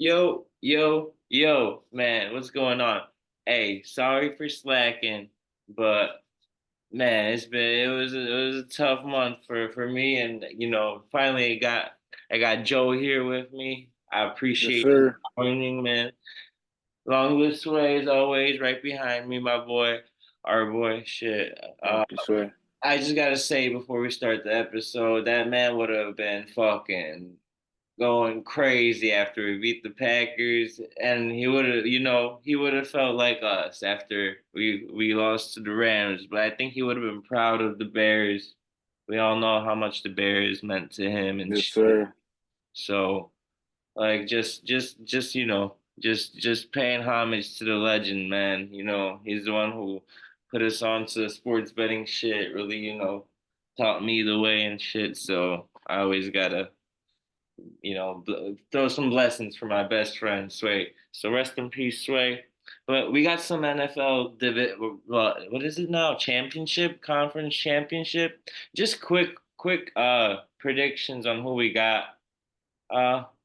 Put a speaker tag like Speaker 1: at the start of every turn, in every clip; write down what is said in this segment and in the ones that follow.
Speaker 1: Yo, man, what's going on? Hey, sorry for slacking, but man, it was a tough month for me, and finally I got Joe here with me. I
Speaker 2: Yes,
Speaker 1: appreciate you
Speaker 2: sir.
Speaker 1: joining, man. Long this way as always, right behind me, my boy, our boy. Shit.
Speaker 2: Thank you, sir.
Speaker 1: I just gotta say before we start the episode, that man would have been fucking going crazy after we beat the Packers, and he would have felt like us after we lost to the Rams. But I think he would have been proud of the Bears. We all know how much the Bears meant to him and
Speaker 2: Yes,
Speaker 1: shit.
Speaker 2: sir.
Speaker 1: So like just just paying homage to the legend, man. He's the one who put us on to sports betting shit. Really, taught me the way and shit. So I always gotta throw some blessings for my best friend Sway. So rest in peace, Sway. But we got some NFL what is it now? Championship, conference championship. Just quick predictions on who we got.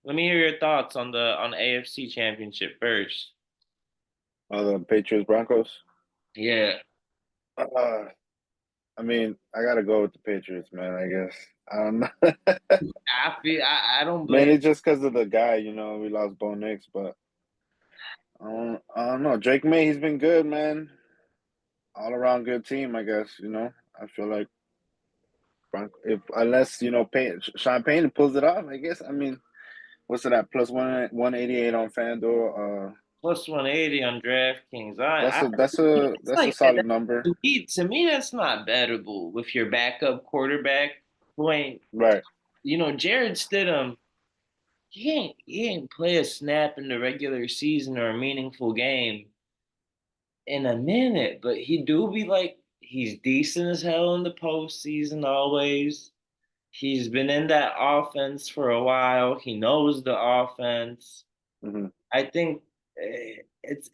Speaker 1: Let me hear your thoughts on the AFC championship first.
Speaker 2: The Patriots Broncos.
Speaker 1: Yeah.
Speaker 2: Uh, I gotta go with the Patriots, man. I guess I don't know.
Speaker 1: I don't blame.
Speaker 2: Mainly just because of the guy, we lost Bo Nix, but I don't know. Drake May, he's been good, man. All around good team, I guess. I feel like if unless Sean Payne pulls it off, I guess. What's it at? Plus 188 on FanDuel.
Speaker 1: Plus 180 on DraftKings.
Speaker 2: That's
Speaker 1: I
Speaker 2: a that's a
Speaker 1: It's
Speaker 2: that's a
Speaker 1: like that.
Speaker 2: solid number,
Speaker 1: To me, that's not bettable with your backup quarterback who ain't,
Speaker 2: right?
Speaker 1: Jared Stidham. He ain't play a snap in the regular season or a meaningful game in a minute, but he do be like he's decent as hell in the postseason always. He's been in that offense for a while. He knows the offense.
Speaker 2: Hmm.
Speaker 1: I think it's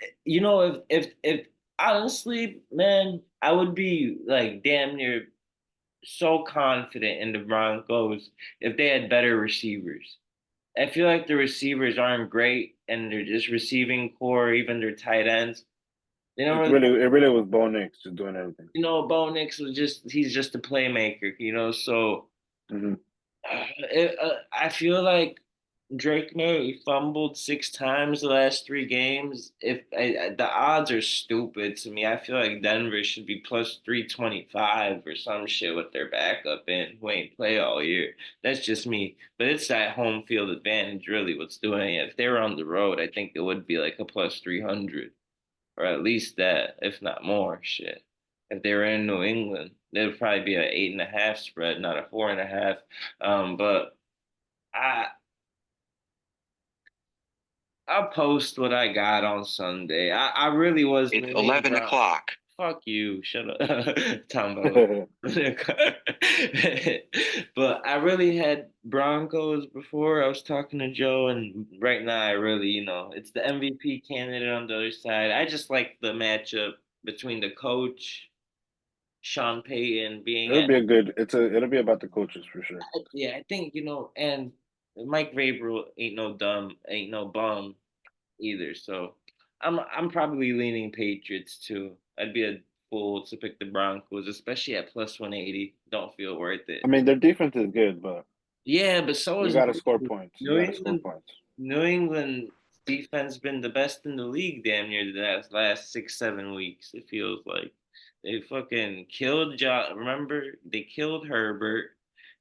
Speaker 1: if honestly, man, I would be like damn near so confident in the Broncos if they had better receivers. I feel like the receivers aren't great, and they're just receiving core, even their tight ends. They don't really,
Speaker 2: It really was Bo Nix just doing everything.
Speaker 1: Bo Nix he's just a playmaker. So
Speaker 2: Hmm.
Speaker 1: I feel like Drake May fumbled 6 times the last 3 games. The odds are stupid to me. I feel like Denver should be plus 325 or some shit with their backup in who ain't play all year. That's just me. But it's that home field advantage really what's doing it. If they were on the road, I think it would be like a plus 300 or at least that, if not more. Shit. If they were in New England, it would probably be an 8.5 spread, not a 4.5. But I I'll post what I got on Sunday. I really was
Speaker 3: It's
Speaker 1: leaning
Speaker 3: 11
Speaker 1: Brown.
Speaker 3: o'clock.
Speaker 1: Fuck you. Shut up. Talking about. But I really had Broncos before. I was talking to Joe, and right now I really, it's the MVP candidate on the other side. I just like the matchup between the coach, Sean Payton being
Speaker 2: It'll
Speaker 1: at.
Speaker 2: be a good. It'll be about the coaches for sure.
Speaker 1: Yeah, I think, and Mike Vrabel ain't no bum either. So I'm probably leaning Patriots too. I'd be a fool to pick the Broncos, especially at plus 180. Don't feel worth it.
Speaker 2: Their defense is good, but
Speaker 1: Yeah, but so
Speaker 2: you
Speaker 1: is
Speaker 2: got to score points. You
Speaker 1: New
Speaker 2: got to score
Speaker 1: England.
Speaker 2: points.
Speaker 1: New England defense been the best in the league damn near the last 6 7 weeks. It feels like they fucking killed John. Remember they killed Herbert.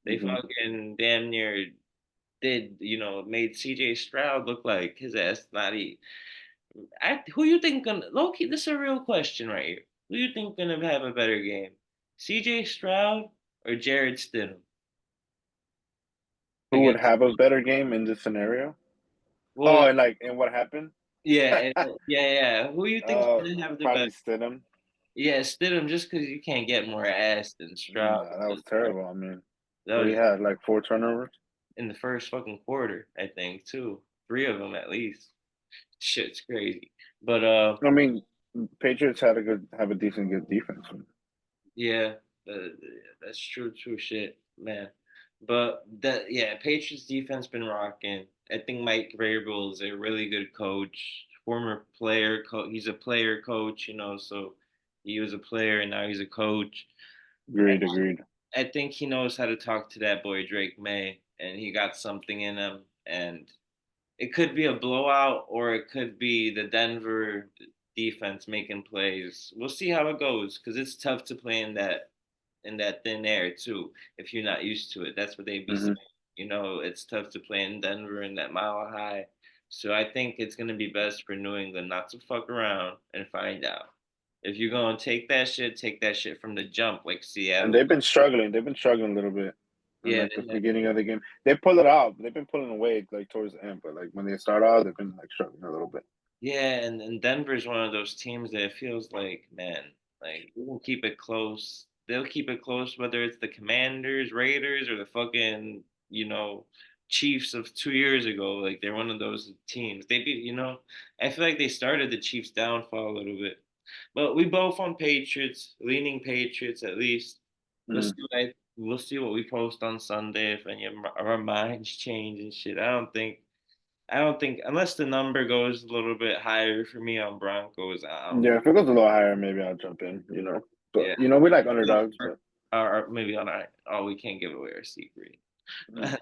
Speaker 1: They
Speaker 2: Hmm.
Speaker 1: fucking damn near did made C.J. Stroud look like his ass not eat. Who you think gonna Loki? This is a real question right here. Who you think gonna have a better game, C.J. Stroud or Jared Stidham
Speaker 2: Who would
Speaker 1: against?
Speaker 2: have a better game in this scenario? Oh,
Speaker 1: Well,
Speaker 2: and what happened?
Speaker 1: yeah, yeah. Who you think gonna have the
Speaker 2: Probably
Speaker 1: better?
Speaker 2: Stidham.
Speaker 1: Yeah, Stidham, just because you can't get more ass than Stroud.
Speaker 2: Nah, that was terrible.
Speaker 1: That
Speaker 2: What he
Speaker 1: was
Speaker 2: had like four turnovers.
Speaker 1: in the first fucking quarter, I think, too. Three of them at least. Shit's crazy. But
Speaker 2: I mean, Patriots have a decent good defense.
Speaker 1: yeah, uh, that's true shit, man. But that yeah, Patriots defense been rocking. I think Mike Vrabel is a really good coach, former player. He's a player coach, so he was a player and now he's a coach.
Speaker 2: Agreed, agreed.
Speaker 1: I think he knows how to talk to that boy Drake May, and he got something in him. And it could be a blowout, or it could be the Denver defense making plays. We'll see how it goes because it's tough to play in that thin air too if you're not used to it. That's what they be saying.
Speaker 2: Hmm.
Speaker 1: It's tough to play in Denver in that mile high. So I think it's gonna be best for New England not to fuck around and find out. If you're gonna take that shit from the jump like
Speaker 2: And
Speaker 1: Seattle.
Speaker 2: they've been struggling. They've been struggling a little bit in
Speaker 1: Yeah,
Speaker 2: like the beginning of the game. They pull it out. They've been pulling away like towards the end, but like when they start out, they've been like struggling a little bit.
Speaker 1: yeah, and Denver's one of those teams that it feels like, man, like we will keep it close. They'll keep it close whether it's the Commanders, Raiders, or the fucking, Chiefs of 2 years ago. Like they're one of those teams. I feel like they started the Chiefs' downfall a little bit. But we both on Patriots, leaning Patriots at least.
Speaker 2: Mm.
Speaker 1: We'll see what we post on Sunday if any of our minds change and shit. I don't think unless the number goes a little bit higher for me on Broncos. I don't.
Speaker 2: Yeah, if it goes a little higher, maybe I'll jump in. But
Speaker 1: Yeah,
Speaker 2: we like underdogs. But
Speaker 1: or maybe on our. Oh, we can't give away our secret.
Speaker 2: mm.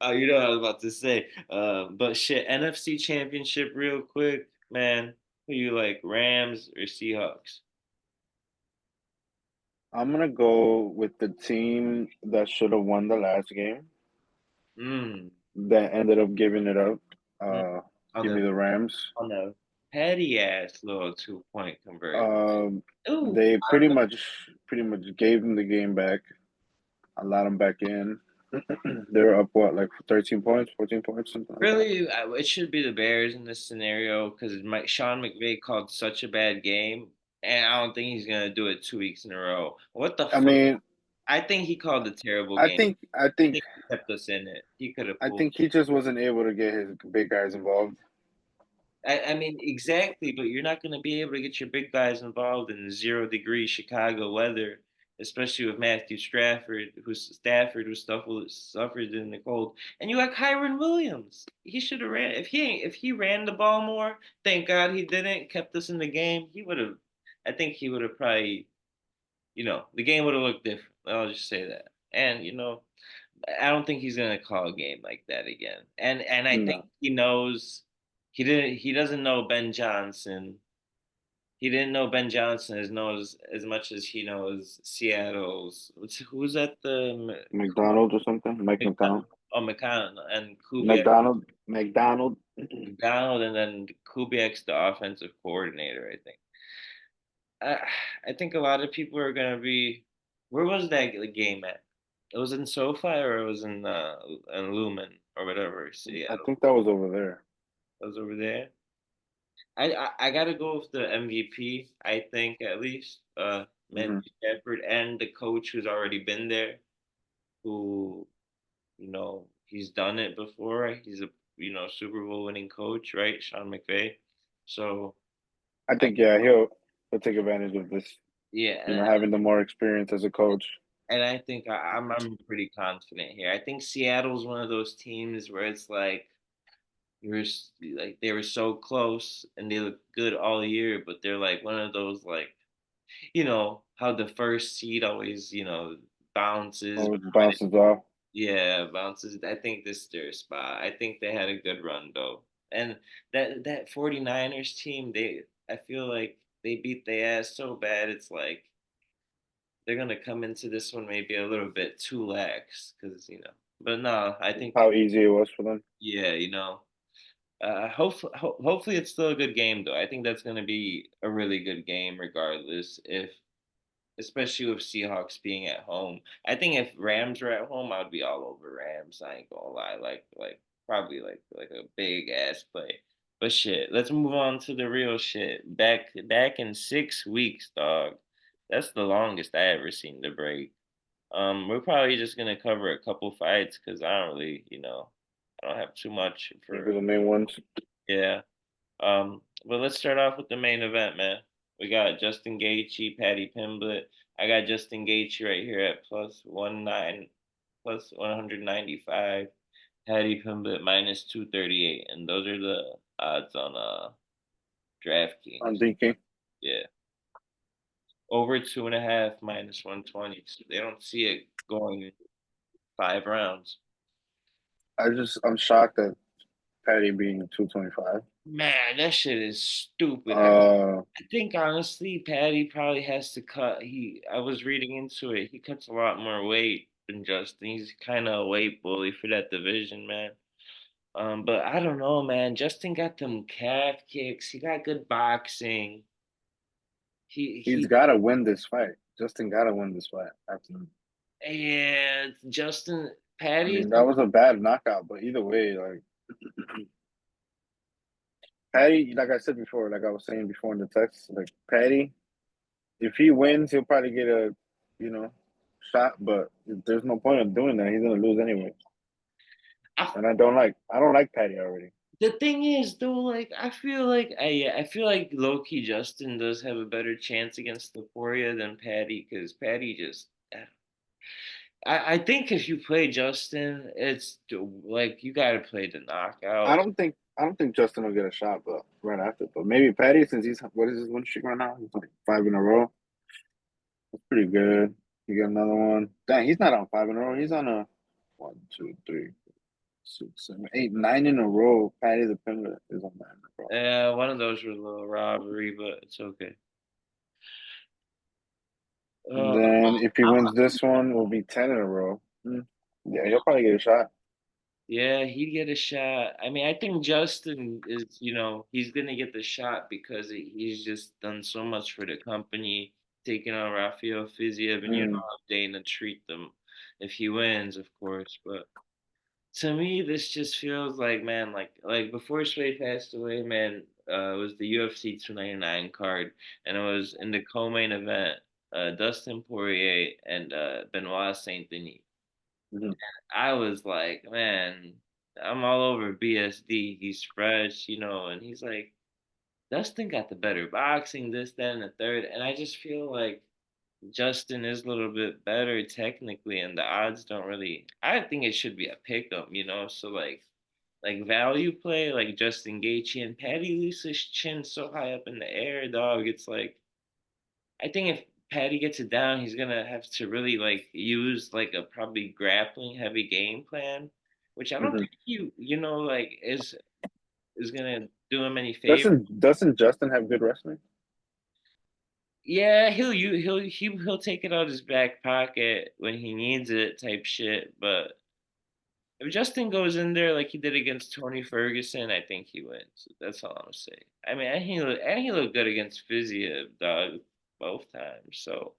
Speaker 1: Oh, you know what I was about to say. But shit, NFC Championship, real quick, man. Who you like, Rams or Seahawks?
Speaker 2: I'm gonna go with the team that should have won the last game
Speaker 1: Mm.
Speaker 2: that ended up giving it up.
Speaker 1: mm.
Speaker 2: Uh,
Speaker 1: On
Speaker 2: Give
Speaker 1: the
Speaker 2: me the Rams.
Speaker 1: on the petty ass little 2 point conversion.
Speaker 2: Um,
Speaker 1: Ooh,
Speaker 2: they pretty much gave them the game back, allowed them back in. They were up what, like 13 points, 14 points, something like that.
Speaker 1: really, it should be the Bears in this scenario because Sean McVay called such a bad game, and I don't think he's gonna do it 2 weeks in a row. What the
Speaker 2: I
Speaker 1: fuck?
Speaker 2: mean,
Speaker 1: I think he called a terrible
Speaker 2: I
Speaker 1: game.
Speaker 2: think I
Speaker 1: I
Speaker 2: think
Speaker 1: think he kept us in it. He could have
Speaker 2: I
Speaker 1: pulled.
Speaker 2: think he just wasn't able to get his big guys involved.
Speaker 1: I mean, exactly, but you're not gonna be able to get your big guys involved in 0 degree Chicago weather, especially with Matthew Stafford, who suffered in the cold, and you got Kyron Williams. He should have ran. If he ran the ball more, thank God he didn't. Kept us in the game. He would have. I think he would have probably. The game would have looked different. I'll just say that. And I don't think he's gonna call a game like that again. And I think
Speaker 2: No.
Speaker 1: he knows he doesn't know Ben Johnson. He didn't know Ben Johnson as much as he knows Seattle's. Who's at the
Speaker 2: McDonald or something? Mike McDonald.
Speaker 1: McConnell and Kubiak
Speaker 2: McDonald.
Speaker 1: McDonald, and then Kubiak's the offensive coordinator. I think. I I think a lot of people are gonna be. Where was that game at? It was in SoFi or it was in Lumen or whatever.
Speaker 2: I
Speaker 1: Seattle.
Speaker 2: think that was over there.
Speaker 1: It was over there. I gotta go with the MVP. I think at least
Speaker 2: Hmm.
Speaker 1: Matthew Stafford and the coach who's already been there, who he's done it before. He's a Super Bowl winning coach, right? Sean McVay. So
Speaker 2: I
Speaker 1: I
Speaker 2: think, yeah, he'll take advantage of this.
Speaker 1: yeah,
Speaker 2: Having the more experience as a coach.
Speaker 1: and I think I'm pretty confident here. I think Seattle's one of those teams where it's like like they were so close and they look good all year, but they're like one of those like how the first seed always bounces,
Speaker 2: Oh,
Speaker 1: but
Speaker 2: it bounces off.
Speaker 1: yeah, bounces. I think this is their spot. I think they had a good run though, and that 49ers team, I feel like they beat their ass so bad. It's like they're gonna come into this one maybe a little bit too lax because. But no, I think
Speaker 2: How easy it was for them.
Speaker 1: yeah, hopefully it's still a good game though. I think that's gonna be a really good game regardless if especially with Seahawks being at home. I think if Rams were at home, I'd be all over Rams. I ain't gonna lie, like probably like a big ass play. But shit, let's move on to the real shit. Back in 6 weeks, dog. That's the longest I ever seen the break. We're probably just gonna cover a couple fights because I don't really, I don't have too much
Speaker 2: Maybe
Speaker 1: for
Speaker 2: the main ones.
Speaker 1: yeah. But let's start off with the main event, man. We got Justin Gaethje, Paddy Pimblett. I got Justin Gaethje right here at plus 195. Paddy Pimblett minus 238, and those are the odds on
Speaker 2: I'm
Speaker 1: DraftKings.
Speaker 2: thinking.
Speaker 1: Yeah, over 2.5 minus 120. So they don't see it going 5 rounds.
Speaker 2: I'm shocked at Patty being 225.
Speaker 1: Man, that shit is stupid.
Speaker 2: Uh,
Speaker 1: I think honestly, Paddy probably has to cut. I was reading into it. He cuts a lot more weight than Justin. He's kind of a weight bully for that division, man. But I don't know, man. Justin got them calf kicks. He got good boxing.
Speaker 2: he's
Speaker 1: He
Speaker 2: got to win this fight. Justin got to win this fight. Absolutely.
Speaker 1: and Justin
Speaker 2: I
Speaker 1: Paddy's
Speaker 2: mean, that was a bad knockout, but either way, like Patty, like I said before, like I was saying before in the text, like Patty, if he wins, he'll probably get a, you know, shot. But there's no point of doing that. He's gonna lose anyway.
Speaker 1: I,
Speaker 2: And I don't like Patty already.
Speaker 1: the thing is though, like I feel like low key Justin does have a better chance against Taporia than Paddy because Paddy just I think if you play Justin, like you got to play the knockout.
Speaker 2: I don't think Justin will get a shot, but right after. But maybe Patty, since he's what is his win streak right now? He's like 5 in a row. That's pretty good. You get another one. Dang, he's not on 5 in a row. He's on a 1, 2, 3, 6, 7, 8, 9 in a row. Patty the Pimlet is on 9 in a row.
Speaker 1: Yeah, one of those was a little robbery, but it's okay.
Speaker 2: And
Speaker 1: Uh,
Speaker 2: then if he wins this one, it will be 10 in a row. Yeah, he'll probably get a shot.
Speaker 1: yeah, he'd get a shot. I mean, I think Justin is, he's gonna get the shot because he's just done so much for the company, taking on Rafael Fiziev, and
Speaker 2: Mm,
Speaker 1: how Dana treat them if he wins, of course. But to me, this just feels like, man, like before Sway passed away, man, it was the UFC 299 card, and it was in the co-main event, Dustin Poirier and Benoit Saint Denis.
Speaker 2: mhm.
Speaker 1: I was like, man, I'm all over BSD. He's fresh, and he's like, Dustin got the better boxing, this, that, and the third, and I just feel like Justin is a little bit better technically, and the odds don't really. I think it should be a pick 'em. So like value play, like Justin Gaethje and Patty Lisa's chin so high up in the air, dog. It's like I think if Patty gets it down, he's gonna have to really like use like a probably grappling heavy game plan, which I don't
Speaker 2: Mhm.
Speaker 1: think like is gonna do him any favor.
Speaker 2: Doesn't Justin have good wrestling?
Speaker 1: Yeah, he'll take it out of his back pocket when he needs it, type shit. But if Justin goes in there like he did against Tony Ferguson, I think he wins. That's all I'm gonna say. I mean, and he looked good against Fiziev, dog, both times. So,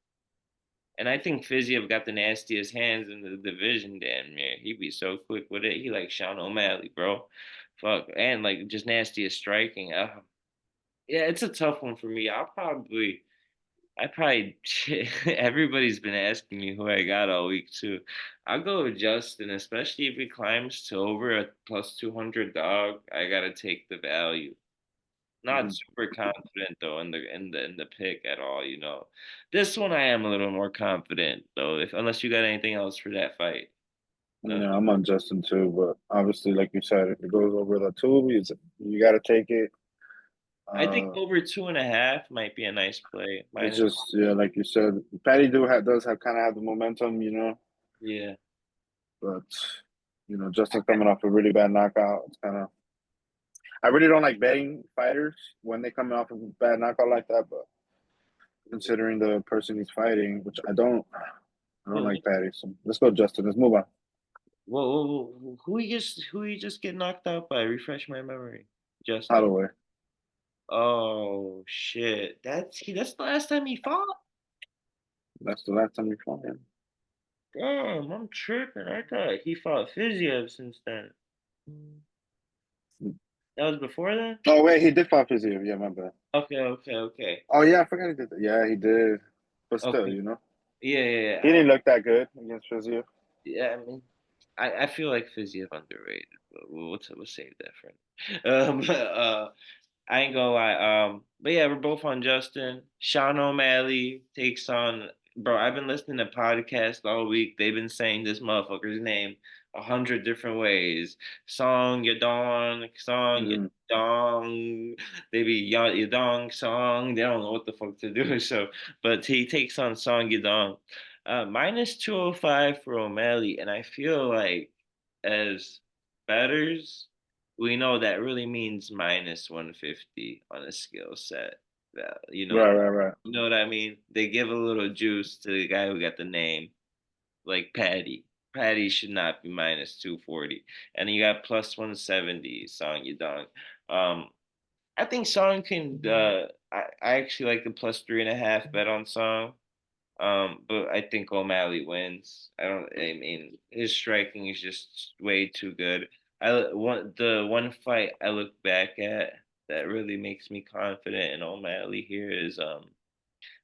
Speaker 1: and I think Fiziev got the nastiest hands in the division. Damn near, he'd be so quick with it. He like Sean O'Malley, bro. Fuck, and like just nastiest striking. Yeah, it's a tough one for me. I probably everybody's been asking me who I got all week too. I'll go with Justin, especially if he climbs to over a plus 200 dog. I gotta take the value. Not
Speaker 2: Mhm.
Speaker 1: super confident though in the pick at all. This one I am a little more confident though. If unless you got anything else for that fight. No.
Speaker 2: Yeah, I'm on Justin too, but obviously, like you said, if it goes over the two, you got to take it.
Speaker 1: I think
Speaker 2: Uh,
Speaker 1: over 2.5 might be a nice play.
Speaker 2: it's
Speaker 1: Minus
Speaker 2: just yeah, like you said, Patty does have kind of have the momentum,
Speaker 1: yeah.
Speaker 2: but Justin coming off a really bad knockout. It's kind of I really don't like betting fighters when they come off a bad knockout like that, but considering the person he's fighting, which I don't like Patty. So let's go, Justin. Let's move on.
Speaker 1: Who he just get knocked out by? Refresh my memory. Justin.
Speaker 2: Holloway.
Speaker 1: Oh shit. That's the last time he fought?
Speaker 2: That's the last time we fought him.
Speaker 1: Damn, I'm tripping. I thought he fought Fiziev since then. That was before then?
Speaker 2: Oh wait, he did fight Fiziev. Yeah, my bad.
Speaker 1: Okay, okay, okay.
Speaker 2: Oh yeah, I forgot he did that. Yeah, he did. But still,
Speaker 1: Okay. Yeah,
Speaker 2: he
Speaker 1: yeah,
Speaker 2: didn't look that good against Fiziev.
Speaker 1: yeah. I mean, I feel like Fiziev underrated, but we'll save that for I ain't gonna lie. But yeah, we're both on Justin. Sean O'Malley takes on Bro, I've been listening to podcasts all week. They've been saying this motherfucker's name 100 different ways. Song
Speaker 2: Mm,
Speaker 1: Yadong. They be Yadong song. They don't know what the fuck to do. So, but he takes on Song Yadong. Minus 205 for O'Malley, and I feel like as betters, we know that really means minus 150 on a skill set. You know,
Speaker 2: right, right, right.
Speaker 1: you know what I mean? They give a little juice to the guy who got the name, like Patty. Patty should not be minus 240. And you got plus 170, Song Yadong. I think Song can, I actually like the plus 3.5 bet on Song. But I think O'Malley wins. I mean, his striking is just way too good. The one fight I look back at that really makes me confident in O'Malley here is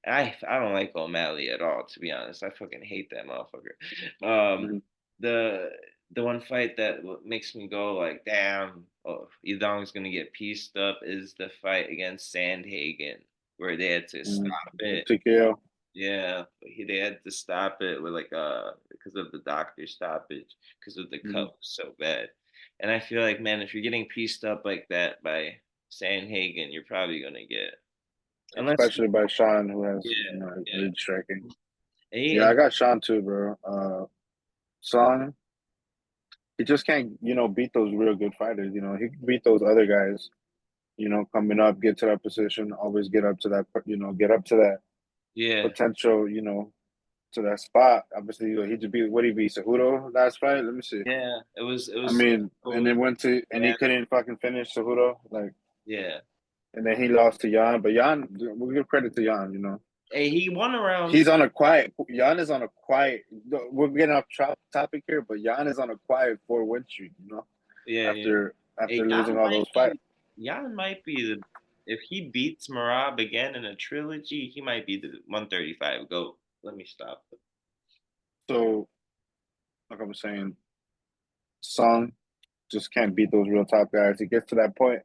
Speaker 1: I don't like O'Malley at all, to be honest. I fucking hate that motherfucker.
Speaker 2: Mhm.
Speaker 1: The the one fight that makes me go like, damn, oh, Yadong's gonna get pieced up is the fight against Sandhagen, where they had to
Speaker 2: Mm.
Speaker 1: stop it.
Speaker 2: TKO.
Speaker 1: Yeah, but they had to stop it with like because of the doctor stoppage because of the cut
Speaker 2: Mhm.
Speaker 1: was so bad. And I feel like, man, if you're getting pieced up like that by Sandhagen, you're probably gonna get, unless
Speaker 2: Especially by Sean, who has,
Speaker 1: yeah, yeah.
Speaker 2: elite striking. Yeah,
Speaker 1: And
Speaker 2: I got Sean too, bro. Song, he just can't, beat those real good fighters. He can beat those other guys. Coming up, get to that position, always get up to that. Get up to that
Speaker 1: yeah,
Speaker 2: potential. To that spot. Obviously, he just beat what he beat Cejudo last fight. Let me see.
Speaker 1: yeah. It
Speaker 2: I
Speaker 1: was
Speaker 2: mean,
Speaker 1: it
Speaker 2: and
Speaker 1: was
Speaker 2: then went to and he
Speaker 1: yeah,
Speaker 2: couldn't fucking finish Cejudo. Like,
Speaker 1: yeah.
Speaker 2: and then he lost to Jan. But Jan, we give credit to Jan.
Speaker 1: Hey, he won around.
Speaker 2: He's on a quiet. Jan is on a quiet. We're getting off topic here, but Jan is on a quiet 4-win streak.
Speaker 1: Yeah, yeah.
Speaker 2: After
Speaker 1: Hey,
Speaker 2: losing all those fights.
Speaker 1: Jan might be the if he beats Marab again in a trilogy, he might be the 135 GOAT. Let me stop.
Speaker 2: So, like I was saying, Song just can't beat those real top guys. He gets to that point.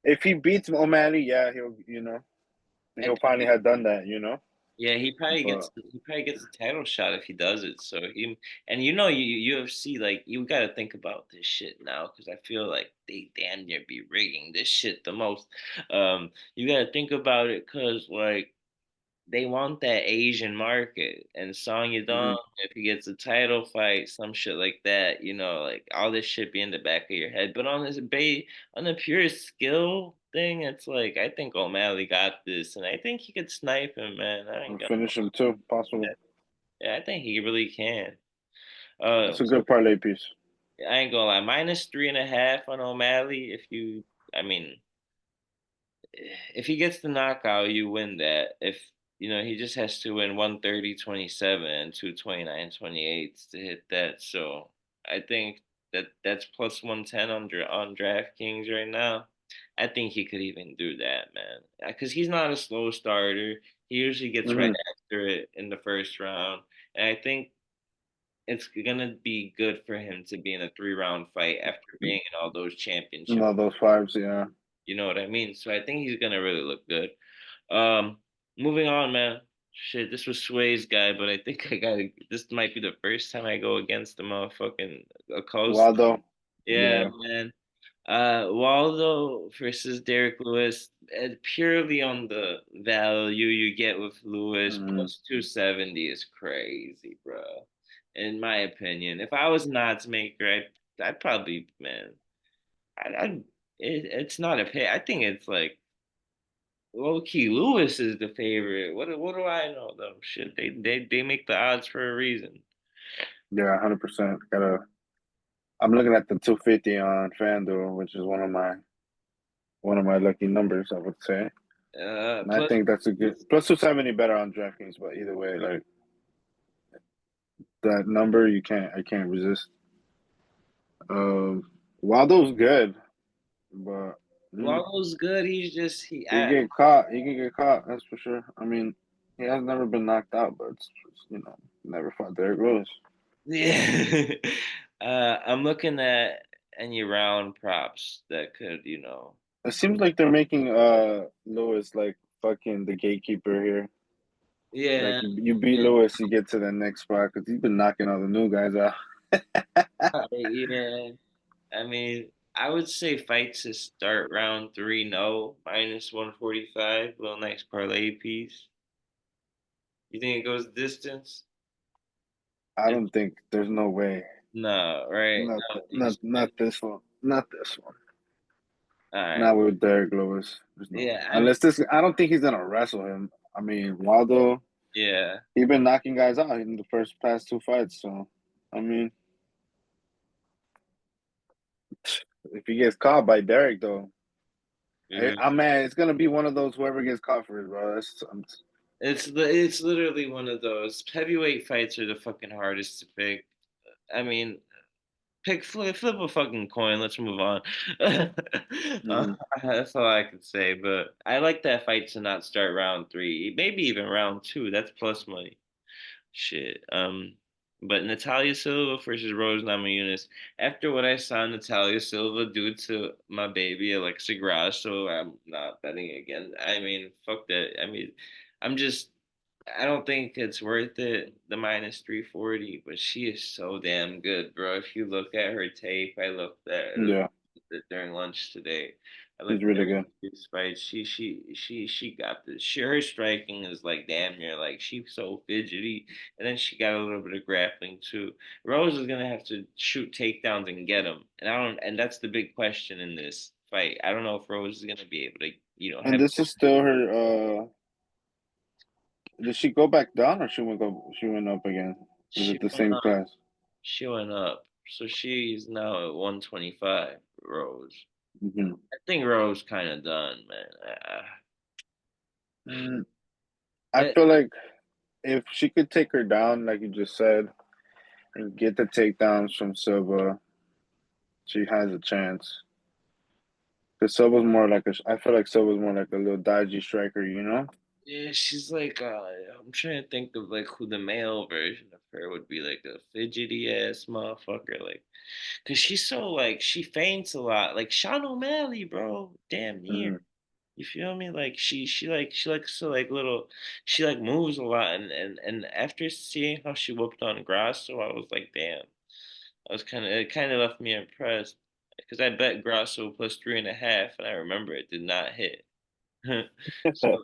Speaker 2: If he beats O'Malley, yeah,
Speaker 1: I
Speaker 2: he'll finally have done that.
Speaker 1: Yeah,
Speaker 2: But
Speaker 1: he probably gets a title shot if he does it. So he and UFC, like you got to think about this shit now because I feel like they damn near be rigging this shit the most. You got to think about it because like they want that Asian market and Song Yadong,
Speaker 2: mhm,
Speaker 1: if he gets a title fight, some shit like that, like all this shit be in the back of your head. But on the pure skill thing, it's like I think O'Malley got this, and I think he could snipe him, man. I ain't
Speaker 2: and
Speaker 1: gonna
Speaker 2: finish him too, possible.
Speaker 1: Yeah, I think he really can.
Speaker 2: That's a
Speaker 1: So
Speaker 2: good parlay piece.
Speaker 1: I ain't gonna lie, minus 3.5 on O'Malley. I mean, if he gets the knockout, you win that. If he just has to win 130-27 and 229-28 to hit that. So I think that's plus 110 on DraftKings right now. I think he could even do that, man. Because he's not a slow starter. He usually gets right
Speaker 2: Hmm.
Speaker 1: after it in the first round, and I think it's gonna be good for him to be in a 3-round fight after being in all those championships.
Speaker 2: No, those fives, yeah.
Speaker 1: You know what I mean? So I think he's gonna really look good. Um, Moving on, man. Shit, this was Sway's guy, but I think I gotta. This might be the first time I go against the motherfucking Acosta.
Speaker 2: Waldo,
Speaker 1: Yeah,
Speaker 2: yeah.
Speaker 1: man. Waldo versus Derek Lewis, purely on the value you get with Lewis,
Speaker 2: Mm.
Speaker 1: plus 270 is crazy, bro. In my opinion, if I was an odds maker, I'd probably, man, I'd it's not a pay. I think it's like low key Lewis is the favorite. What do I know though? Shit, they make the odds for a reason.
Speaker 2: Yeah, 100%. I'm looking at the 250 on FanDuel, which is one of my lucky numbers, I would say. And I
Speaker 1: Plus,
Speaker 2: think that's a good plus 270 better on DraftKings, but either way, like that number, I can't resist. Waldo's good, but mm,
Speaker 1: Waldo's good. He's just he.
Speaker 2: he get caught. He can get caught. That's for sure. I mean, he has never been knocked out, but never fought Derrick Lewis.
Speaker 1: Yeah. I'm looking at any round props that could,
Speaker 2: It seems like they're making Lewis like fucking the gatekeeper here. Like
Speaker 1: Yeah,
Speaker 2: you beat Lewis, you get to the next spot because he's been knocking all the new guys out.
Speaker 1: yeah. I mean, I would say fights to start round three, no, minus 145, little nice parlay piece. You think it goes distance?
Speaker 2: I
Speaker 1: It,
Speaker 2: don't think there's no way.
Speaker 1: no, right?
Speaker 2: Not
Speaker 1: I don't think
Speaker 2: not this one. Not this one.
Speaker 1: all right.
Speaker 2: Not with Derek Lewis. There's no way.
Speaker 1: Yeah, I mean,
Speaker 2: Unless this, I don't think he's gonna wrestle him. I mean, Waldo,
Speaker 1: yeah,
Speaker 2: he's been knocking guys out in the first past two fights. So, I mean, if he gets caught by Derek, though,
Speaker 1: mhm.
Speaker 2: man, it's gonna be one of those whoever gets caught first, bro.
Speaker 1: It's literally one of those heavyweight fights are the fucking hardest to pick. I mean, flip a fucking coin. Let's move on. uh,
Speaker 2: Mhm.
Speaker 1: that's all I can say. But I like that fight to not start round three, maybe even round two. That's plus money. Shit. But Natalia Silva versus Rose Namajunas. After what I saw Natalia Silva do to my baby Alexa Grasso, I'm not betting again. I mean, fuck that. I mean, I'm just. I don't think it's worth it. The minus 340, but she is so damn good, bro. If you look at her tape, I looked at
Speaker 2: Yeah,
Speaker 1: it during lunch today. I
Speaker 2: he's
Speaker 1: looked at
Speaker 2: really good.
Speaker 1: this fight. She got this. Her striking is like damn near like she's so fidgety, and then she got a little bit of grappling too. Rose is gonna have to shoot takedowns and get them, and I don't. And that's the big question in this fight. I don't know if Rose is gonna be able to,
Speaker 2: And
Speaker 1: have.
Speaker 2: this is still her. Did she go back down or she went go? She went up again. Is
Speaker 1: She
Speaker 2: it the
Speaker 1: went
Speaker 2: same
Speaker 1: up.
Speaker 2: class?
Speaker 1: She went up, so she's now at 125. Rose.
Speaker 2: Hmm.
Speaker 1: I think Rose kind of done, man.
Speaker 2: Mm, I
Speaker 1: Uh,
Speaker 2: feel like if she could take her down, like you just said, and get the takedowns from Silva, she has a chance. Because Silva's more like I feel like Silva's more like a little dodgy striker, you know?
Speaker 1: Yeah, she's like I'm trying to think of like who the male version of her would be, like a fidgety ass motherfucker, like, cause she's so like she faints a lot, like Sean O'Malley, bro, damn near.
Speaker 2: Hmm.
Speaker 1: You feel me? Like she like so like little, she like moves a lot, and after seeing how she whooped on Grasso, I was like, damn. I was kind of it kind of left me impressed because I bet Grasso plus 3.5, and I remember it did not hit. So,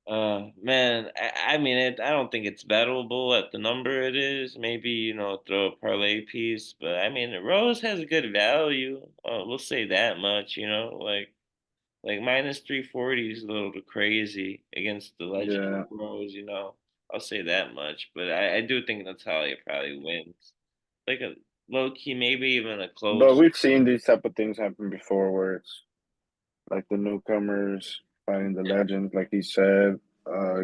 Speaker 1: uh, man, I mean, I don't think it's bettable at the number it is. Maybe, throw a parlay piece, but I mean, Rose has a good value. We'll say that much, like minus 340 is a little bit crazy against the legend
Speaker 2: Yeah.
Speaker 1: Rose. I'll say that much, but I do think Natalia probably wins. Like a low key, maybe even a
Speaker 2: But
Speaker 1: close.
Speaker 2: we've seen these type of things happen before where it's like the newcomers fighting the legends, like he said,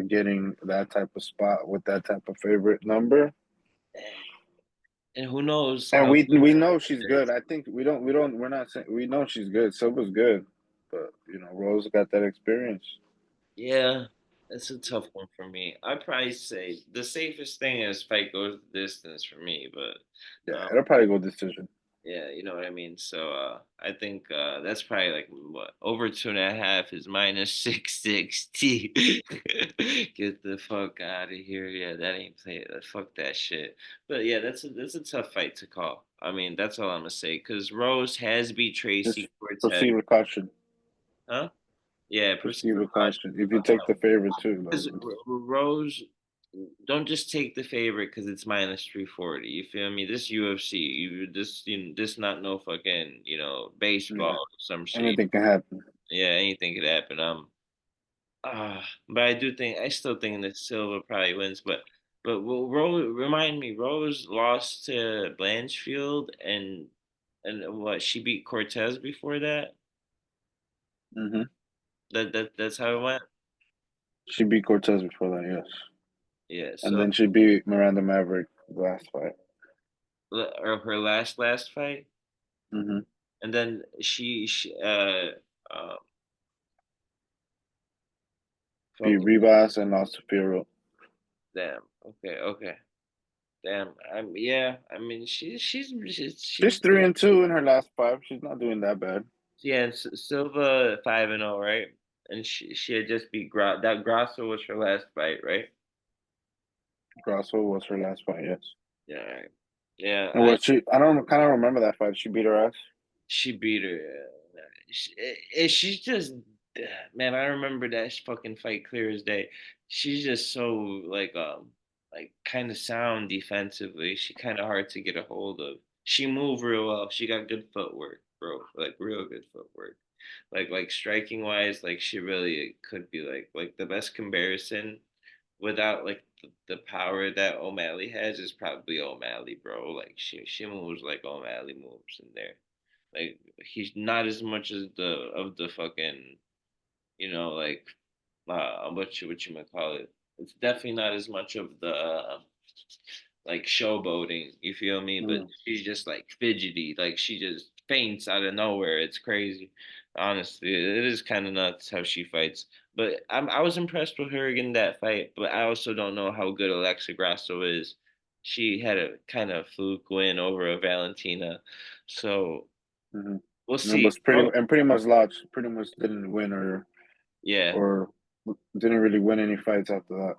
Speaker 2: getting that type of spot with that type of favorite number.
Speaker 1: And who knows
Speaker 2: And
Speaker 1: how
Speaker 2: we know she's
Speaker 1: it
Speaker 2: good.
Speaker 1: is.
Speaker 2: I think we're not saying we know she's good. Silva's good. But Rose got that experience.
Speaker 1: Yeah, that's a tough one for me. I'd probably say the safest thing is fight goes the distance for me, but
Speaker 2: Yeah,
Speaker 1: um,
Speaker 2: it'll probably go decision.
Speaker 1: yeah, you know what I mean. So I think that's probably like what over 2.5 is minus 660. Get the fuck out of here. Yeah, that ain't play. Fuck that shit. But yeah, that's a tough fight to call. I mean, that's all I'm gonna say. Cause Rose has beat
Speaker 2: Just
Speaker 1: Tracy Cortez,
Speaker 2: proceed with caution.
Speaker 1: huh? Yeah, proceed
Speaker 2: Proceed
Speaker 1: with
Speaker 2: with
Speaker 1: caution.
Speaker 2: caution. If you take the favorite too,
Speaker 1: Because
Speaker 2: like
Speaker 1: Rose, don't just take the favorite because it's minus 340. You feel me? This UFC, this not no fucking baseball
Speaker 2: yeah,
Speaker 1: or some shit.
Speaker 2: anything can happen.
Speaker 1: Yeah, anything could happen. But I still think that Silva probably wins. But Rose, remind me, Rose lost to Blanchfield and what she beat Cortez before that.
Speaker 2: Hmm.
Speaker 1: That's how it went.
Speaker 2: She beat Cortez before that, yes,
Speaker 1: Yeah.
Speaker 2: and
Speaker 1: So
Speaker 2: then she beat Miranda Maverick last fight.
Speaker 1: or her last fight.
Speaker 2: Hmm.
Speaker 1: And then she uh
Speaker 2: Beat
Speaker 1: fuck
Speaker 2: Rivas and lost to Fierro.
Speaker 1: damn. Okay. Damn. Yeah, I mean
Speaker 2: She's
Speaker 1: she's
Speaker 2: 3-2 in her last five. She's not doing that bad.
Speaker 1: yeah, Silva 5-0, right? and she had just beat that Grasso was her last fight, right?
Speaker 2: Grasso was her last fight, yes.
Speaker 1: Yeah, right. Yeah,
Speaker 2: And what she? I don't kind of remember that fight. She beat her ass.
Speaker 1: she beat her. She's just man. I remember that fucking fight clear as day. She's just so like kind of sound defensively. She kind of hard to get a hold of. She moved real well. She got good footwork, bro. Like real good footwork. Like striking wise, like she really could be like the best comparison without like the power that O'Malley has is probably O'Malley, bro. Like she moves like O'Malley moves in there. Like he's not as much as the fucking like what you might call it. It's definitely not as much of the like showboating. You feel me? But
Speaker 2: Mm.
Speaker 1: she's just like fidgety. Like she just faints out of nowhere. It's crazy. Honestly, it is kind of nuts how she fights. But I was impressed with her in that fight. But I also don't know how good Alexa Grasso is. She had a kind of fluke win over a Valentina, so
Speaker 2: Mm-hmm.
Speaker 1: we'll
Speaker 2: No,
Speaker 1: see.
Speaker 2: but pretty much lost. Pretty much didn't win
Speaker 1: Yeah.
Speaker 2: or didn't really win any fights after that.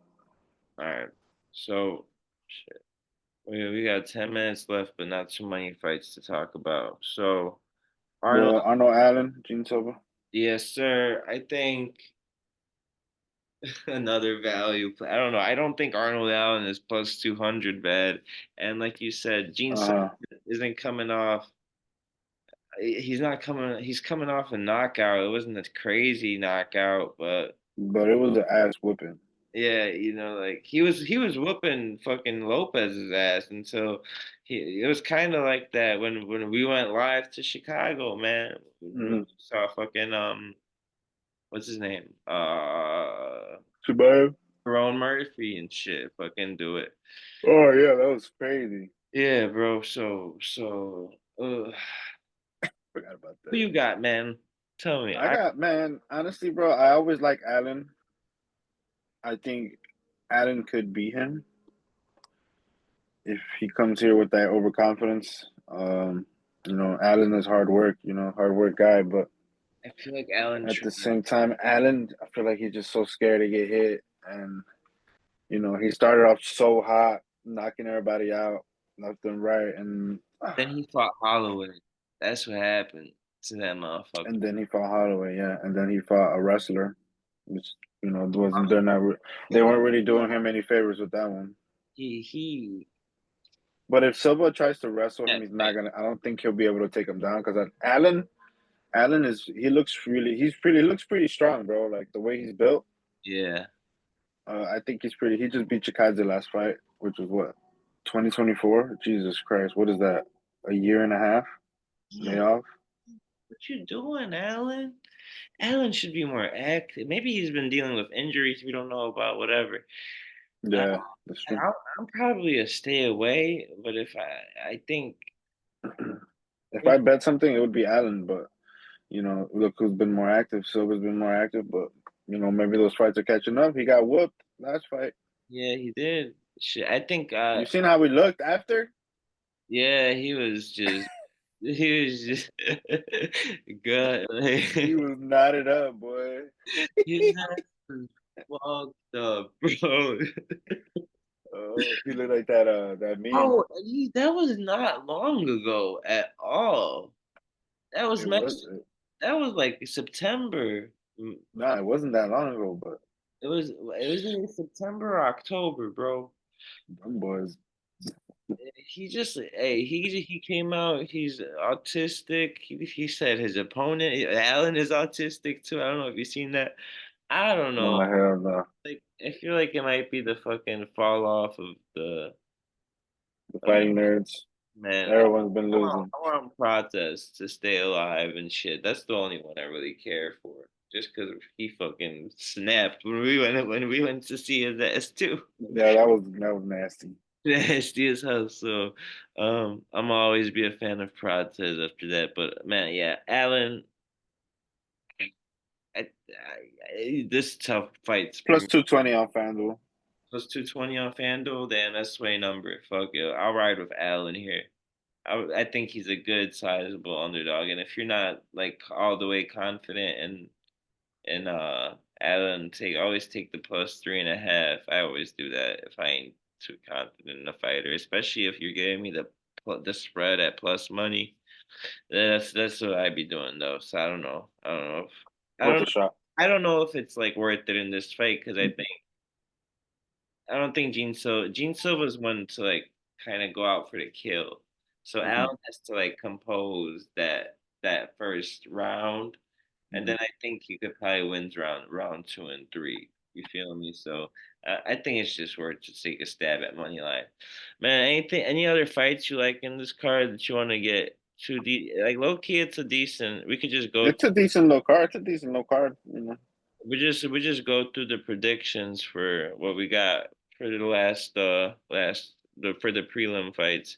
Speaker 1: All right. So, shit. We got 10 minutes left, but not too many fights to talk about. So, Arnold,
Speaker 2: The Arnold Allen, Gene Silva.
Speaker 1: yes, sir. I think another value play. I don't know. I don't think Arnold Allen is plus 200 bad. And like you said, Gene Sutton
Speaker 2: Uh,
Speaker 1: isn't coming off. He's not coming. He's coming off a knockout. It wasn't a crazy knockout, but
Speaker 2: but it was an ass whipping.
Speaker 1: yeah, like he was whooping fucking Lopez's ass until it was kind of like that when we went live to Chicago, man. When we
Speaker 2: Mm-hmm.
Speaker 1: saw fucking what's his name?
Speaker 2: Subaru.
Speaker 1: Tyrone Murphy and shit. Fucking do it.
Speaker 2: Oh yeah, that was crazy.
Speaker 1: Yeah, bro. So
Speaker 2: Forgot about
Speaker 1: who
Speaker 2: that.
Speaker 1: you got, man? Tell me.
Speaker 2: I got man. Honestly, bro, I always like Allen. I think Allen could beat him if he comes here with that overconfidence. Allen is hard work. Hard work guy, but
Speaker 1: I feel like Alan.
Speaker 2: at the same time, Allen, I feel like he's just so scared to get hit, and he started off so hot, knocking everybody out left and right, and
Speaker 1: Then he fought Holloway. That's what happened to that motherfucker.
Speaker 2: and then he fought Holloway, yeah, and then he fought a wrestler, which wasn't they're not they weren't really doing him any favors with that one.
Speaker 1: He
Speaker 2: But if Silva tries to wrestle him,
Speaker 1: that
Speaker 2: he's not
Speaker 1: fight.
Speaker 2: gonna. I don't think he'll be able to take him down because Allen is he looks really he's pretty looks pretty strong, bro. Like the way he's built,
Speaker 1: Yeah.
Speaker 2: I think he's pretty. He just beat Chikadze last fight, which was what 2024. Jesus Christ, what is that? A year and a half
Speaker 1: Yeah.
Speaker 2: layoff.
Speaker 1: What you doing, Alan? Alan should be more active. Maybe he's been dealing with injuries we don't know about, whatever. I,
Speaker 2: Yeah, that's true.
Speaker 1: I'm probably a stay away, but if I think
Speaker 2: If I bet something, it would be Allen, but look who's been more active. Silva's been more active, but maybe those fights are catching up. He got whooped last fight.
Speaker 1: yeah, he did. Shit, I think
Speaker 2: You seen how we looked after?
Speaker 1: yeah, he was just good.
Speaker 2: He was knotted up, boy.
Speaker 1: His ass was fucked up, bro.
Speaker 2: Oh, he looked like that meme.
Speaker 1: Oh, that was not long ago at all. That was
Speaker 2: It was
Speaker 1: that was like September.
Speaker 2: nah, it wasn't that long ago, but
Speaker 1: It was in September or October, bro.
Speaker 2: them boys.
Speaker 1: He just he came out. He's autistic. He said his opponent Allen is autistic too. I don't know if you've seen that. I don't
Speaker 2: No,
Speaker 1: know.
Speaker 2: hell no.
Speaker 1: Like I feel like it might be the fucking fall off of the
Speaker 2: The
Speaker 1: uh,
Speaker 2: fighting nerds.
Speaker 1: man.
Speaker 2: Everyone's been losing.
Speaker 1: I want Protest to stay alive and shit. That's the only one I really care for. Just because he fucking snapped when we went to see his ass too.
Speaker 2: Yeah, that was nasty.
Speaker 1: Nasty as hell. So, I'm always be a fan of Protest after that. But man, yeah, Allen, this tough fights for
Speaker 2: Plus
Speaker 1: me.
Speaker 2: 220 on FanDuel.
Speaker 1: Plus 220 on FanDuel. Damn, that's sway number. Fuck it, I'll ride with Allen here. I think he's a good sizable underdog, and if you're not like all the way confident and and Allen always take the +3.5. I always do that if I ain't too confident in a fighter, especially if you're giving me the spread at plus money. That's what I'd be doing though. So I don't know. I
Speaker 2: Worth
Speaker 1: don't
Speaker 2: a shot.
Speaker 1: I don't know if it's like worth it in this fight because I don't think Gene Silva's one to like kind of go out for the kill. So
Speaker 2: Hmm.
Speaker 1: Allen has to like compose that first round, and
Speaker 2: Hmm.
Speaker 1: then I think he could probably wins round two and three. You feel me? So I think it's just worth to take a stab at money line. Man, any other fights you like in this card that you want to get like low key? It's a decent. We could just go.
Speaker 2: It's a decent low card. It's a decent low card. You know,
Speaker 1: We just go through the predictions for what we got for the for the prelim fights.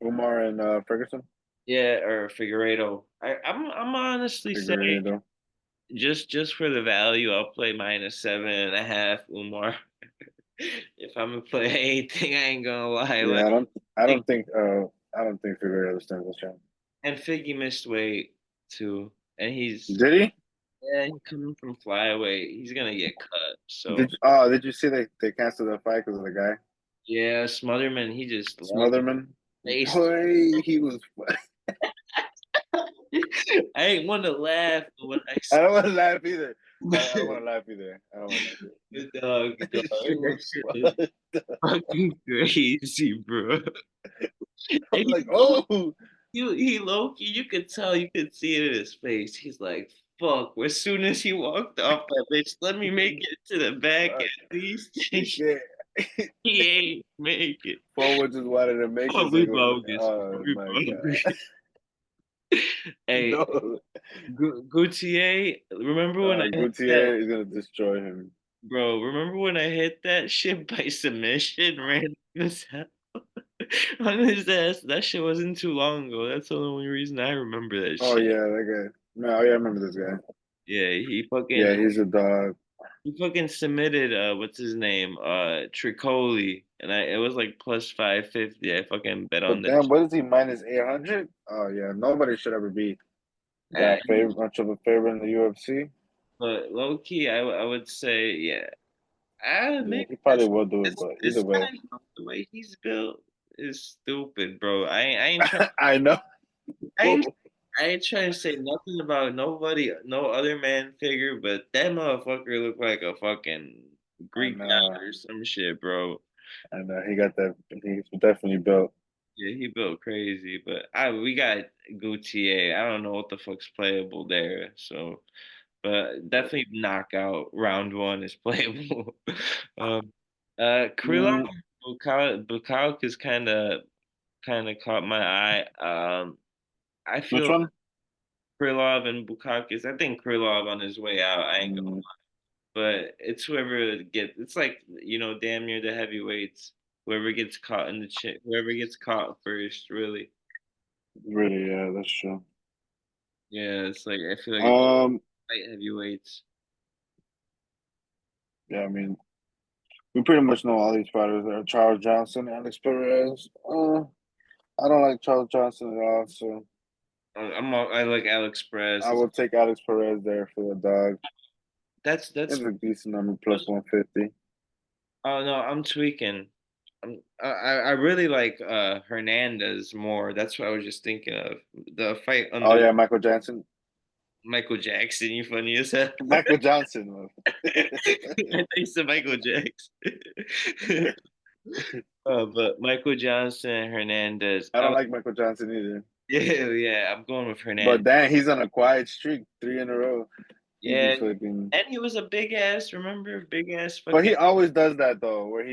Speaker 2: Umar and Ferguson.
Speaker 1: Yeah, or Figueredo. I'm honestly saying
Speaker 2: Figueredo.
Speaker 1: just for the value, I'll play -7.5 Umar. If I'm gonna play anything, I ain't gonna lie.
Speaker 2: Yeah,
Speaker 1: Like Fig-
Speaker 2: I don't think Figueredo stands a chance.
Speaker 1: and Figgy missed weight too, and
Speaker 2: Did he?
Speaker 1: he's coming from flyweight. He's gonna get cut. So
Speaker 2: Did you see they canceled the fight because of the guy
Speaker 1: yeah, Smotherman, he just
Speaker 2: Smotherman?
Speaker 1: laced.
Speaker 2: Boy, he was.
Speaker 1: I ain't want to laugh when I
Speaker 2: I
Speaker 1: saw
Speaker 2: don't want to laugh either. I don't want to laugh either. I don't want to
Speaker 1: the dog.
Speaker 2: laugh either. He
Speaker 1: That
Speaker 2: was.
Speaker 1: shit is fucking crazy, bro.
Speaker 2: I'm
Speaker 1: And
Speaker 2: like, oh,
Speaker 1: he low key, you could tell, you could see it in his face. He's like, "Fuck!" As soon as he walked off that bitch, let me make it to the back
Speaker 2: fuck,
Speaker 1: at least.
Speaker 2: he can't.
Speaker 1: He ain't make it.
Speaker 2: Forward just wanted to make
Speaker 1: Oh,
Speaker 2: it. So
Speaker 1: we
Speaker 2: he goes,
Speaker 1: bogus.
Speaker 2: oh
Speaker 1: We
Speaker 2: my god,
Speaker 1: bogus. Hey,
Speaker 2: no.
Speaker 1: Gautier, remember when I hit that,
Speaker 2: Gutierrez is gonna destroy him.
Speaker 1: bro? Remember when I hit that shit by submission, random as hell on his ass? That shit wasn't too long ago. That's the only reason I remember that
Speaker 2: Oh
Speaker 1: shit.
Speaker 2: yeah, that guy. No, yeah, I remember this guy.
Speaker 1: Yeah,
Speaker 2: Yeah, he's a dog.
Speaker 1: he fucking submitted what's his name? Tricoli. And it was like +550. I fucking bet on
Speaker 2: But
Speaker 1: that
Speaker 2: damn,
Speaker 1: shit.
Speaker 2: what is he minus 800? Oh yeah, nobody should ever be
Speaker 1: Uh,
Speaker 2: that favor much of a favorite in the UFC.
Speaker 1: but low key, I would say, yeah.
Speaker 2: Yeah,
Speaker 1: Maybe
Speaker 2: he probably will do it, but either
Speaker 1: this
Speaker 2: way,
Speaker 1: guy, the way he's built is stupid, bro. I ain't trying
Speaker 2: I know.
Speaker 1: I ain't I ain't trying to say nothing about nobody, no other man figure, but that motherfucker looked like a fucking
Speaker 2: I
Speaker 1: Greek
Speaker 2: know.
Speaker 1: god or some shit, bro.
Speaker 2: I know. He got that. He's definitely built.
Speaker 1: Yeah, he built crazy, but we got Gautier. I don't know what the fuck's playable there. So, but definitely knockout round one is playable. um, Krylov
Speaker 2: Mm,
Speaker 1: Bukalik is kind of caught my eye. I
Speaker 2: which
Speaker 1: feel
Speaker 2: one?
Speaker 1: Krylov and Bukakis. I think Krylov on his way out. I ain't gonna,
Speaker 2: Mm,
Speaker 1: but it's whoever gets. It's like damn near the heavyweights. Whoever gets caught in the chin, whoever gets caught first, really.
Speaker 2: really? Yeah, that's true.
Speaker 1: Yeah, it's like I feel like it's
Speaker 2: Um,
Speaker 1: light heavyweights.
Speaker 2: yeah. I mean, we pretty much know all these fighters. There, Charles Johnson, Alex Perez. I don't like Charles Johnson at all, so
Speaker 1: I like Alex
Speaker 2: I
Speaker 1: Perez.
Speaker 2: will take Alex Perez there for the dog.
Speaker 1: That's.
Speaker 2: It's a decent number, plus 150.
Speaker 1: Oh no, I'm tweaking. I really like Hernandez more. That's what I was just thinking of. The fight
Speaker 2: Oh
Speaker 1: under
Speaker 2: yeah, Michael Jackson.
Speaker 1: Michael Jackson. You funny as hell.
Speaker 2: Michael Johnson.
Speaker 1: I think so, Michael Jackson. But Michael Johnson, Hernandez.
Speaker 2: I don't like Michael Johnson either.
Speaker 1: Yeah, I'm going with
Speaker 2: But
Speaker 1: Hernandez.
Speaker 2: damn, he's on a quiet streak, three in a row. He be
Speaker 1: Yeah,
Speaker 2: flipping.
Speaker 1: and he was a big ass. Remember, big ass
Speaker 2: But
Speaker 1: fucking.
Speaker 2: he always does that though, where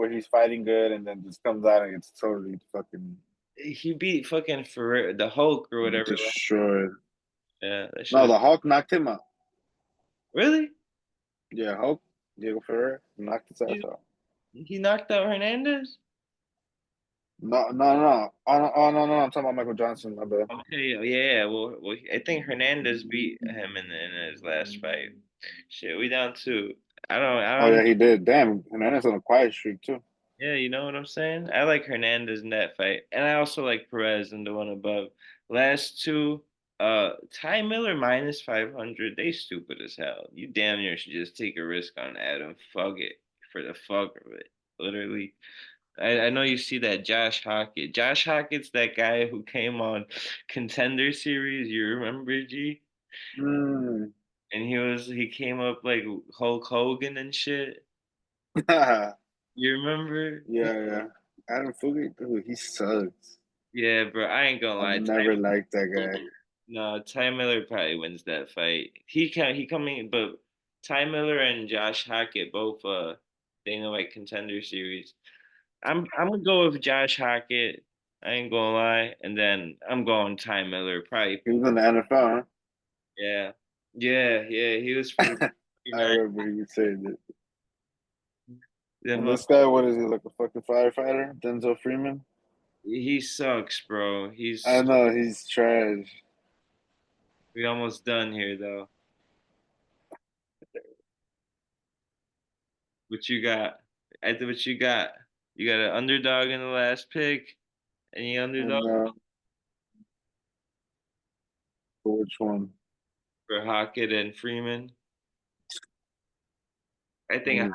Speaker 2: he's fighting good and then just comes out and gets totally fucking
Speaker 1: He beat fucking for the Hulk or whatever.
Speaker 2: destroyed.
Speaker 1: Yeah, that shit
Speaker 2: No,
Speaker 1: was
Speaker 2: the Hulk knocked him out.
Speaker 1: really.
Speaker 2: Yeah, Hulk, Diego Ferrer knocked his ass
Speaker 1: He,
Speaker 2: out.
Speaker 1: he knocked out Hernandez.
Speaker 2: No, no, no. Oh, no, no. I'm talking about Michael Johnson, my bad.
Speaker 1: Okay, yeah. Well, I think Hernandez beat him in his last fight. Shit, we down two.
Speaker 2: Oh
Speaker 1: I
Speaker 2: yeah,
Speaker 1: don't.
Speaker 2: he did. Damn, Hernandez on a quiet streak too.
Speaker 1: Yeah, you know what I'm saying? I like Hernandez in that fight. And I also like Perez in the one above. Last two. Ty Miller minus 500. They stupid as hell. You damn near should just take a risk on Adam. Fuck it for the fuck of it. Literally. I know you see that Josh Hockett. Josh Hockett's that guy who came on Contender Series. You remember, G?
Speaker 2: Mm.
Speaker 1: And he came up like Hulk Hogan and shit.
Speaker 2: Yeah,
Speaker 1: You remember?
Speaker 2: yeah. Adam Fugate, dude, he sucks.
Speaker 1: Yeah, bro. I ain't gonna
Speaker 2: I've
Speaker 1: lie.
Speaker 2: never liked that guy.
Speaker 1: No, Ty Miller probably wins that fight. He coming, but Ty Miller and Josh Hackett both Dana White Contender Series. I'm gonna go with Josh Hackett. I ain't gonna lie, and then I'm going Ty Miller. Probably,
Speaker 2: He was in the NFL,
Speaker 1: yeah, yeah. He was for the
Speaker 2: huh? I
Speaker 1: 49.
Speaker 2: remember you saying it.
Speaker 1: The
Speaker 2: And
Speaker 1: mo-
Speaker 2: this guy, what is he, like a fucking firefighter? Denzel Freeman?
Speaker 1: he sucks, bro.
Speaker 2: I
Speaker 1: He's
Speaker 2: know, he's trash.
Speaker 1: we almost done here though. What you got? After what you got? You got an underdog in the last pick. Any underdog?
Speaker 2: And for which one?
Speaker 1: For Hockett and Freeman. I think
Speaker 2: Mm.